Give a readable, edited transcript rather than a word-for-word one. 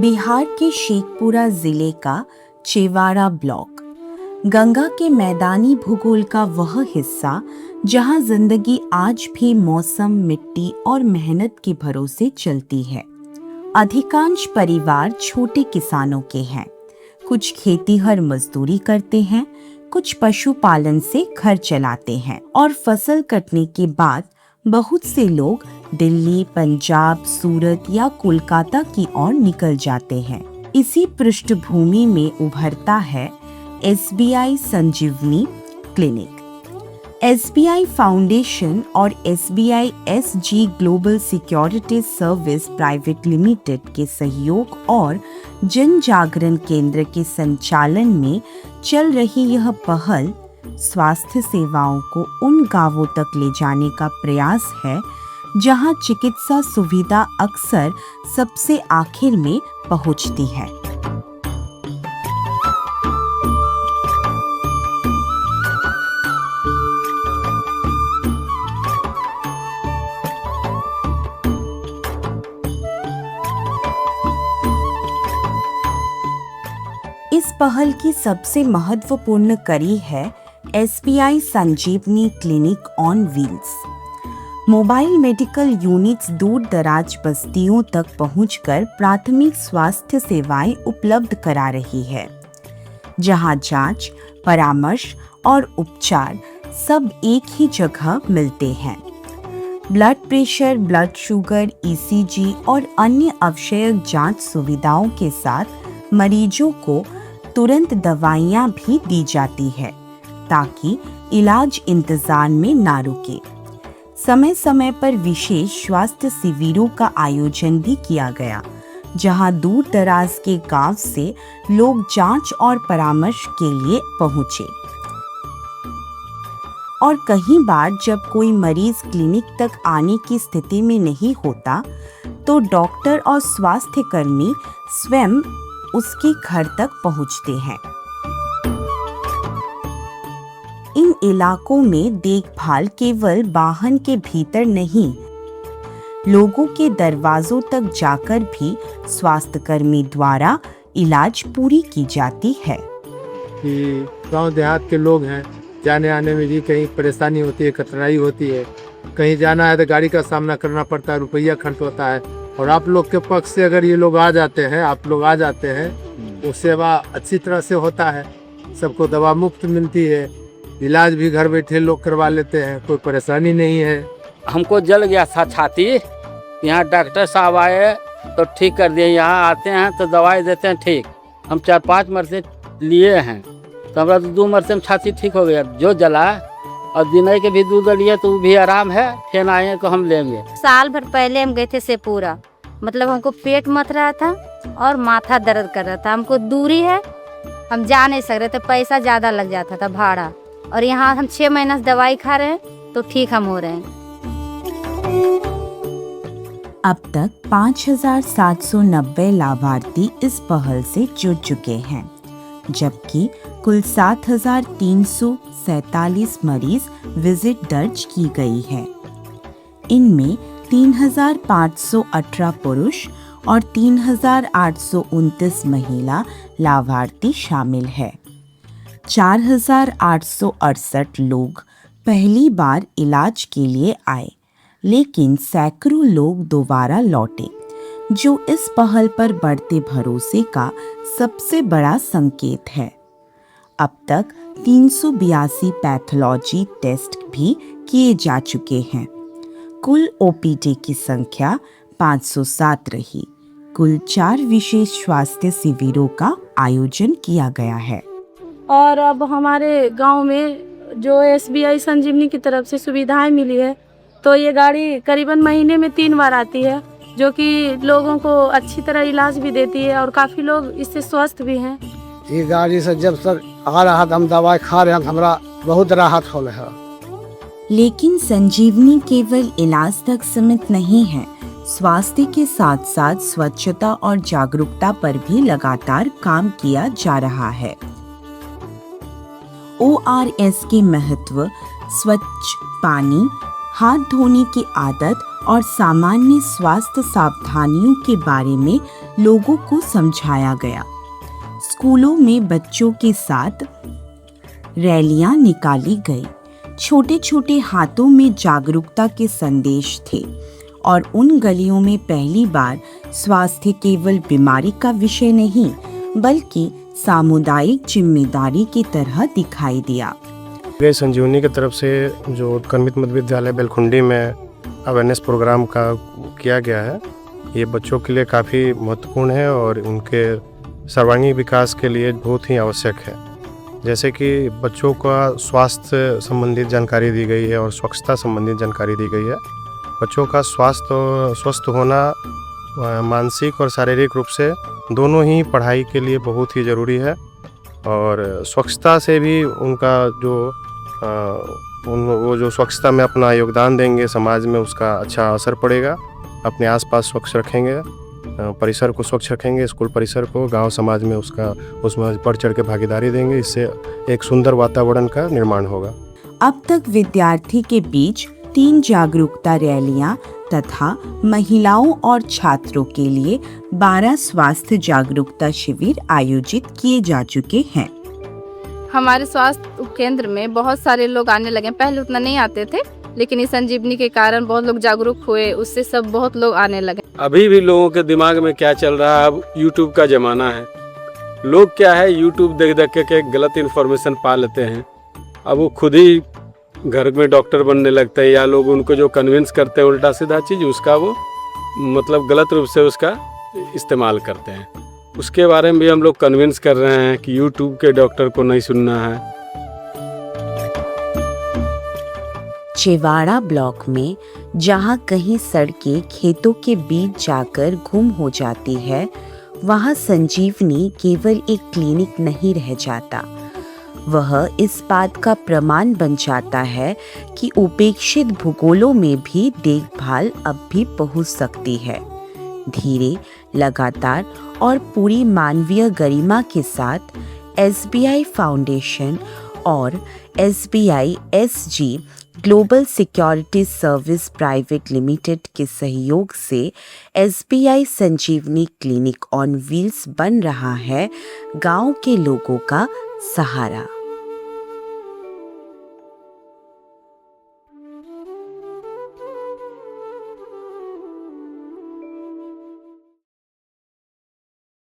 बिहार के शेखपुरा जिले का चेवाड़ा ब्लॉक गंगा के मैदानी भूगोल का वह हिस्सा जहां जिंदगी आज भी मौसम, मिट्टी और मेहनत के भरोसे चलती है। अधिकांश परिवार छोटे किसानों के हैं। कुछ खेती हर मजदूरी करते हैं, कुछ पशुपालन से घर चलाते हैं और फसल कटने के बाद बहुत से लोग दिल्ली, पंजाब, सूरत या कोलकाता की ओर निकल जाते हैं। इसी पृष्ठभूमि में उभरता है SBI Sanjeevani clinic. SBI foundation और SBI SG global security service private limited के सहयोग और जन जागरण केंद्र के संचालन में चल रही यह पहल स्वास्थ्य सेवाओं को उन गांवों तक ले जाने का प्रयास है जहां चिकित्सा सुविधा अक्सर सबसे आखिर में पहुंचती है। इस पहल की सबसे महत्वपूर्ण कड़ी है SBI Sanjeevani clinic on wheels. Mobile medical units दूर दराज बस्तियों तक पहुंचकर प्राथमिक स्वास्थ्य सेवाएं उपलब्ध करा रही है, जहां जांच, परामर्श और उपचार सब एक ही जगह मिलते हैं। Blood pressure, blood sugar, ECG और अन्य आवश्यक जांच सुविधाओं के साथ मरीजों को तुरंत दवाइयां भी दी जाती है ताकि इलाज इंतजार में ना रुके। समय समय पर विशेष स्वास्थ्य शिविरों का आयोजन भी किया गया, जहां दूर दराज के गांव से लोग जांच और परामर्श के लिए पहुंचे। और कई बार जब कोई मरीज क्लिनिक तक आने की स्थिति में नहीं होता, तो डॉक्टर और स्वास्थ्य कर्मी स्वयं उसके घर तक पहुंचते हैं। इन इलाकों में देखभाल केवल वाहन के भीतर नहीं, लोगों के दरवाजों तक जाकर भी स्वास्थ्य कर्मी द्वारा इलाज पूरी की जाती है। कि गांव देहात के लोग हैं, जाने आने में भी कहीं परेशानी होती है, कठिनाई होती है। कहीं जाना है तो गाड़ी का सामना करना पड़ता है, रुपया खर्च होता है। और आप लोग के पक्ष से अगर ये लोग आ जाते हैं, आप लोग आ जाते हैं, वो सेवा अच्छी तरह से होता है। सबको दवा मुफ्त मिलती है, इलाज भी घर बैठे लोग करवा लेते हैं, कोई परेशानी नहीं है। हमको जल गया था छाती, यहाँ डॉक्टर साहब आए तो ठीक कर दिए। यहाँ आते हैं तो दवाई देते हैं ठीक। हम 4-5 मरते लिए हैं तो हमारा 2 मरते में छाती ठीक हो गया जो जला। और दिनई के भी दूध लिए तो वो भी आराम है। फिर आए तो हम लेंगे। साल भर पहले हम गए थे शेखपुरा, मतलब हमको पेट मथ रहा था और माथा दर्द कर रहा था। हमको दूरी है, हम जा नहीं सक रहे थे, पैसा ज़्यादा लग जाता था भाड़ा। और यहाँ हम 6 महीना से दवाई खा रहे हैं तो ठीक हम हो रहे हैं। अब तक 5,790 लाभार्थी इस पहल से जुड़ चुके हैं, जबकि कुल 7,347 मरीज विजिट दर्ज की गई है। इनमें 3,518 पुरुष और 3,829 महिला लाभार्थी शामिल है। 4,868 लोग पहली बार इलाज के लिए आए, लेकिन सैकड़ों लोग दोबारा लौटे, जो इस पहल पर बढ़ते भरोसे का सबसे बड़ा संकेत है। अब तक 382 पैथोलॉजी टेस्ट भी किए जा चुके हैं। कुल OPD की संख्या 507 रही। कुल 4 विशेष स्वास्थ्य शिविरों का आयोजन किया गया है। और अब हमारे गांव में जो SBI संजीवनी की तरफ से सुविधाएं मिली है, तो ये गाड़ी करीबन महीने में 3 बार आती है, जो कि लोगों को अच्छी तरह इलाज भी देती है और काफ़ी लोग इससे स्वस्थ भी हैं। ये गाड़ी से जब तक आ रहा था, हम दवाई खा रहे हैं, हमरा बहुत राहत हो रहा है। लेकिन संजीवनी केवल इलाज तक सीमित नहीं है। स्वास्थ्य के साथ साथ स्वच्छता और जागरूकता पर भी लगातार काम किया जा रहा है। ORS के महत्व, स्वच्छ पानी, हाथ धोने की आदत और सामान्य स्वास्थ्य सावधानियों के बारे में लोगों को समझाया गया। स्कूलों में बच्चों के साथ रैलियां निकाली गई। छोटे छोटे हाथों में जागरूकता के संदेश थे और उन गलियों में पहली बार स्वास्थ्य केवल बीमारी का विषय नहीं बल्कि सामुदायिक जिम्मेदारी की तरह दिखाई दिया। संजीवनी की तरफ से जो उत्क्रमित मध्य विद्यालय बेलखुंडी में अवेयरनेस प्रोग्राम का किया गया है, ये बच्चों के लिए काफ़ी महत्वपूर्ण है और उनके सर्वांगीण विकास के लिए बहुत ही आवश्यक है। जैसे कि बच्चों का स्वास्थ्य संबंधित जानकारी दी गई है और स्वच्छता संबंधित जानकारी दी गई है। बच्चों का स्वस्थ होना मानसिक और शारीरिक रूप से दोनों ही पढ़ाई के लिए बहुत ही ज़रूरी है और स्वच्छता से भी उनका वो जो स्वच्छता में अपना योगदान देंगे, समाज में उसका अच्छा असर पड़ेगा। अपने आसपास स्वच्छ रखेंगे, परिसर को स्वच्छ रखेंगे, स्कूल परिसर को, गांव समाज में उसमें बढ़ चढ़ के भागीदारी देंगे, इससे एक सुंदर वातावरण का निर्माण होगा। अब तक विद्यार्थी के बीच 3 जागरूकता रैलियां तथा महिलाओं और छात्रों के लिए 12 स्वास्थ्य जागरूकता शिविर आयोजित किए जा चुके हैं। हमारे स्वास्थ्य केंद्र में बहुत सारे लोग आने लगे। पहले उतना नहीं आते थे, लेकिन इस संजीवनी के कारण बहुत लोग जागरूक हुए, उससे सब बहुत लोग आने लगे। अभी भी लोगों के दिमाग में क्या चल रहा है, अब यूट्यूब का ज़माना है। लोग क्या है, यूट्यूब देख देख के गलत इन्फॉर्मेशन पा लेते हैं। अब वो खुद ही घर में डॉक्टर बनने लगते हैं या लोग उनको जो कन्विंस करते हैं उल्टा सीधा चीज़, उसका वो मतलब गलत रूप से उसका इस्तेमाल करते हैं। उसके बारे में भी हम लोग कन्विंस कर रहे हैं कि यूट्यूब के डॉक्टर को नहीं सुनना है। चेवाड़ा ब्लॉक में जहां कहीं सड़कें खेतों के बीच जाकर गुम हो जाती है, वहां संजीवनी केवल एक क्लिनिक नहीं रह जाता, वह इस बात का प्रमाण बन जाता है कि उपेक्षित भूगोलों में भी देखभाल अब भी पहुंच सकती है। धीरे, लगातार और पूरी मानवीय गरिमा के साथ SBI फाउंडेशन और SBI SG global security service private limited के सहयोग से SBI Sanjeevani clinic on wheels बन रहा है गांव के लोगों का सहारा।